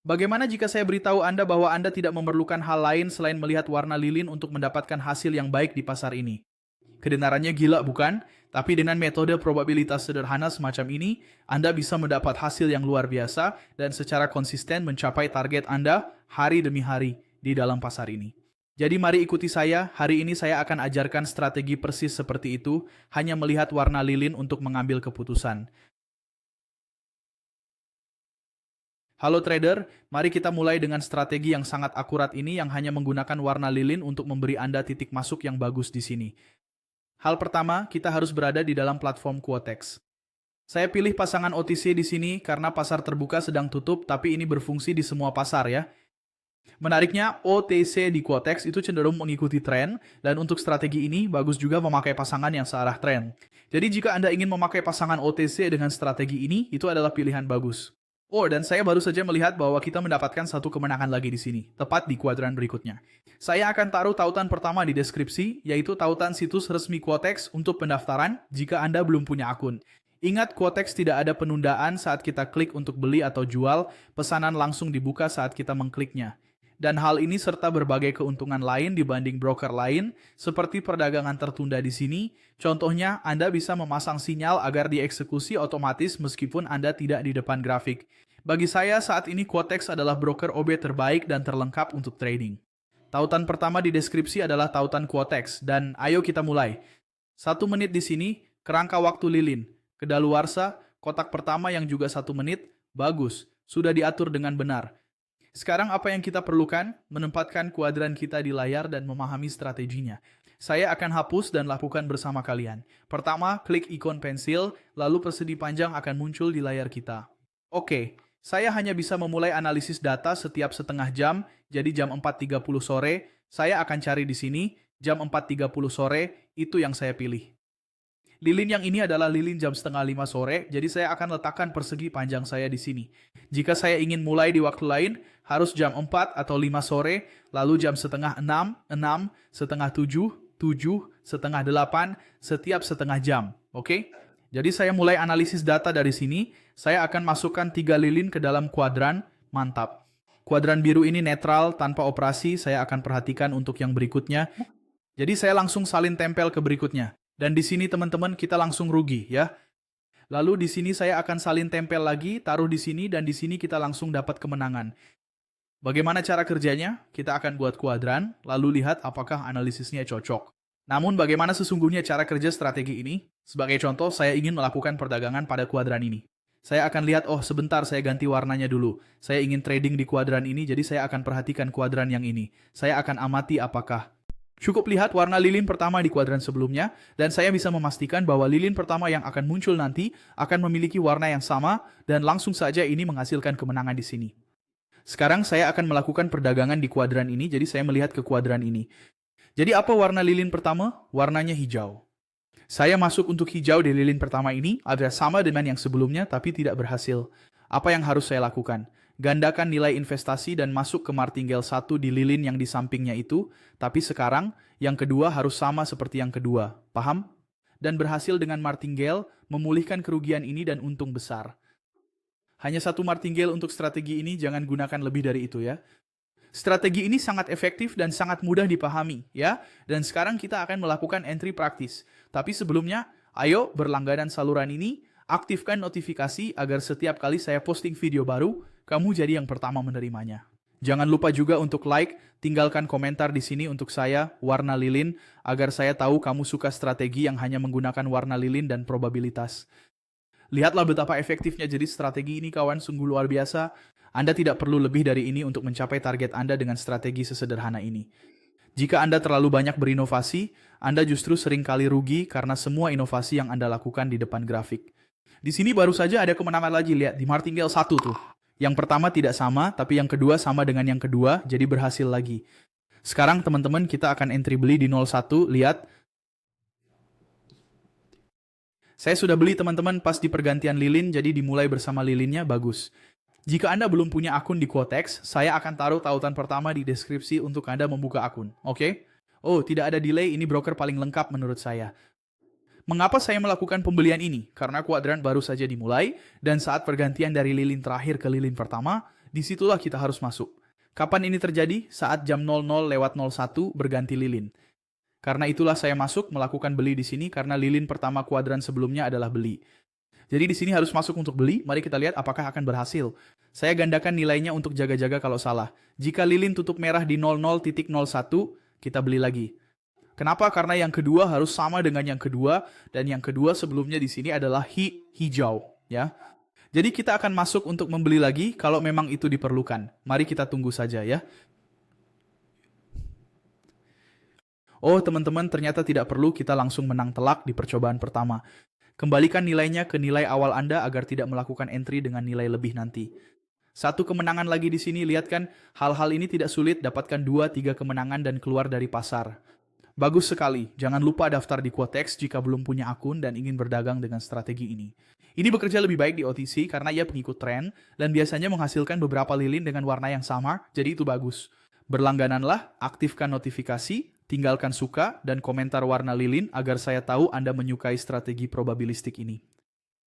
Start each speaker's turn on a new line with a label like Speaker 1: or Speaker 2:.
Speaker 1: Bagaimana jika saya beritahu Anda bahwa Anda tidak memerlukan hal lain selain melihat warna lilin untuk mendapatkan hasil yang baik di pasar ini? Kedengarannya gila, bukan? Tapi dengan metode probabilitas sederhana semacam ini, Anda bisa mendapat hasil yang luar biasa dan secara konsisten mencapai target Anda hari demi hari di dalam pasar ini. Jadi mari ikuti saya, hari ini saya akan ajarkan strategi persis seperti itu, hanya melihat warna lilin untuk mengambil keputusan. Halo trader, mari kita mulai dengan strategi yang sangat akurat ini yang hanya menggunakan warna lilin untuk memberi Anda titik masuk yang bagus di sini. Hal pertama, kita harus berada di dalam platform Quotex. Saya pilih pasangan OTC di sini karena pasar terbuka sedang tutup, tapi ini berfungsi di semua pasar ya. Menariknya, OTC di Quotex itu cenderung mengikuti tren, dan untuk strategi ini bagus juga memakai pasangan yang searah tren. Jadi jika Anda ingin memakai pasangan OTC dengan strategi ini, itu adalah pilihan bagus. Oh, dan saya baru saja melihat bahwa kita mendapatkan satu kemenangan lagi di sini, tepat di kuadran berikutnya. Saya akan taruh tautan pertama di deskripsi, yaitu tautan situs resmi Quotex untuk pendaftaran jika Anda belum punya akun. Ingat, Quotex tidak ada penundaan saat kita klik untuk beli atau jual, pesanan langsung dibuka saat kita mengkliknya. Dan hal ini serta berbagai keuntungan lain dibanding broker lain, seperti perdagangan tertunda di sini. Contohnya, Anda bisa memasang sinyal agar dieksekusi otomatis meskipun Anda tidak di depan grafik. Bagi saya, saat ini Quotex adalah broker OB terbaik dan terlengkap untuk trading. Tautan pertama di deskripsi adalah tautan Quotex, dan ayo kita mulai. 1 menit di sini, kerangka waktu lilin. Kedaluarsa, kotak pertama yang juga 1 menit, bagus, sudah diatur dengan benar. Sekarang apa yang kita perlukan? Menempatkan kuadran kita di layar dan memahami strateginya. Saya akan hapus dan lakukan bersama kalian. Pertama, klik ikon pensil, lalu persegi panjang akan muncul di layar kita. Oke, saya hanya bisa memulai analisis data setiap setengah jam, jadi jam 4.30 sore, saya akan cari di sini, jam 4.30 sore, itu yang saya pilih. Lilin yang ini adalah lilin jam setengah 5 sore, jadi saya akan letakkan persegi panjang saya di sini. Jika saya ingin mulai di waktu lain, harus jam 4 atau 5 sore, lalu jam setengah 6, 6, setengah 7, 7, setengah 8, setiap setengah jam. Oke? Jadi saya mulai analisis data dari sini, saya akan masukkan 3 lilin ke dalam kuadran, mantap. Kuadran biru ini netral, tanpa operasi, saya akan perhatikan untuk yang berikutnya. Jadi saya langsung salin tempel ke berikutnya. Dan di sini teman-teman kita langsung rugi ya. Lalu di sini saya akan salin tempel lagi, taruh di sini dan di sini kita langsung dapat kemenangan. Bagaimana cara kerjanya? Kita akan buat kuadran, lalu lihat apakah analisisnya cocok. Namun bagaimana sesungguhnya cara kerja strategi ini? Sebagai contoh, saya ingin melakukan perdagangan pada kuadran ini. Saya akan lihat, oh sebentar saya ganti warnanya dulu. Saya ingin trading di kuadran ini, jadi saya akan perhatikan kuadran yang ini. Saya akan amati apakah cukup lihat warna lilin pertama di kuadran sebelumnya, dan saya bisa memastikan bahwa lilin pertama yang akan muncul nanti akan memiliki warna yang sama, dan langsung saja ini menghasilkan kemenangan di sini. Sekarang saya akan melakukan perdagangan di kuadran ini, jadi saya melihat ke kuadran ini. Jadi apa warna lilin pertama? Warnanya hijau. Saya masuk untuk hijau di lilin pertama ini, agar sama dengan yang sebelumnya tapi tidak berhasil. Apa yang harus saya lakukan? Gandakan nilai investasi dan masuk ke martingale 1 di lilin yang di sampingnya itu, tapi sekarang yang kedua harus sama seperti yang kedua, paham? Dan berhasil dengan martingale memulihkan kerugian ini dan untung besar. Hanya 1 martingale untuk strategi ini, jangan gunakan lebih dari itu ya. Strategi ini sangat efektif dan sangat mudah dipahami ya. Dan sekarang kita akan melakukan entry praktis. Tapi sebelumnya, ayo berlangganan saluran ini, aktifkan notifikasi agar setiap kali saya posting video baru, kamu jadi yang pertama menerimanya. Jangan lupa juga untuk like, tinggalkan komentar di sini untuk saya, warna lilin, agar saya tahu kamu suka strategi yang hanya menggunakan warna lilin dan probabilitas. Lihatlah betapa efektifnya jadi strategi ini kawan, sungguh luar biasa. Anda tidak perlu lebih dari ini untuk mencapai target Anda dengan strategi sesederhana ini. Jika Anda terlalu banyak berinovasi, Anda justru sering kali rugi karena semua inovasi yang Anda lakukan di depan grafik. Di sini baru saja ada kemenangan lagi, lihat di martingale 1 tuh. Yang pertama tidak sama, tapi yang kedua sama dengan yang kedua, jadi berhasil lagi. Sekarang teman-teman kita akan entry beli di 01, lihat. Saya sudah beli teman-teman pas di pergantian lilin, jadi dimulai bersama lilinnya, bagus. Jika Anda belum punya akun di Quotex, saya akan taruh tautan pertama di deskripsi untuk Anda membuka akun, oke? Oh, tidak ada delay, ini broker paling lengkap menurut saya. Mengapa saya melakukan pembelian ini? Karena kuadran baru saja dimulai, dan saat pergantian dari lilin terakhir ke lilin pertama, Disitulah kita harus masuk. Kapan ini terjadi? Saat jam 00:01 berganti lilin. Karena itulah saya masuk melakukan beli di sini karena lilin pertama kuadran sebelumnya adalah beli. Jadi di sini harus masuk untuk beli, mari kita lihat apakah akan berhasil. Saya gandakan nilainya untuk jaga-jaga kalau salah. Jika lilin tutup merah di 00.01, kita beli lagi. Kenapa? Karena yang kedua harus sama dengan yang kedua, dan yang kedua sebelumnya di sini adalah hijau, ya. Jadi kita akan masuk untuk membeli lagi kalau memang itu diperlukan. Mari kita tunggu saja ya. Oh teman-teman, ternyata tidak perlu kita langsung menang telak di percobaan pertama. Kembalikan nilainya ke nilai awal Anda agar tidak melakukan entry dengan nilai lebih nanti. Satu kemenangan lagi di sini, lihat kan, hal-hal ini tidak sulit, dapatkan 2-3 kemenangan dan keluar dari pasar. Bagus sekali, jangan lupa daftar di Quotex jika belum punya akun dan ingin berdagang dengan strategi ini. Ini bekerja lebih baik di OTC karena ia pengikut tren dan biasanya menghasilkan beberapa lilin dengan warna yang sama, jadi itu bagus. Berlanggananlah, aktifkan notifikasi, tinggalkan suka dan komentar warna lilin agar saya tahu Anda menyukai strategi probabilistik ini.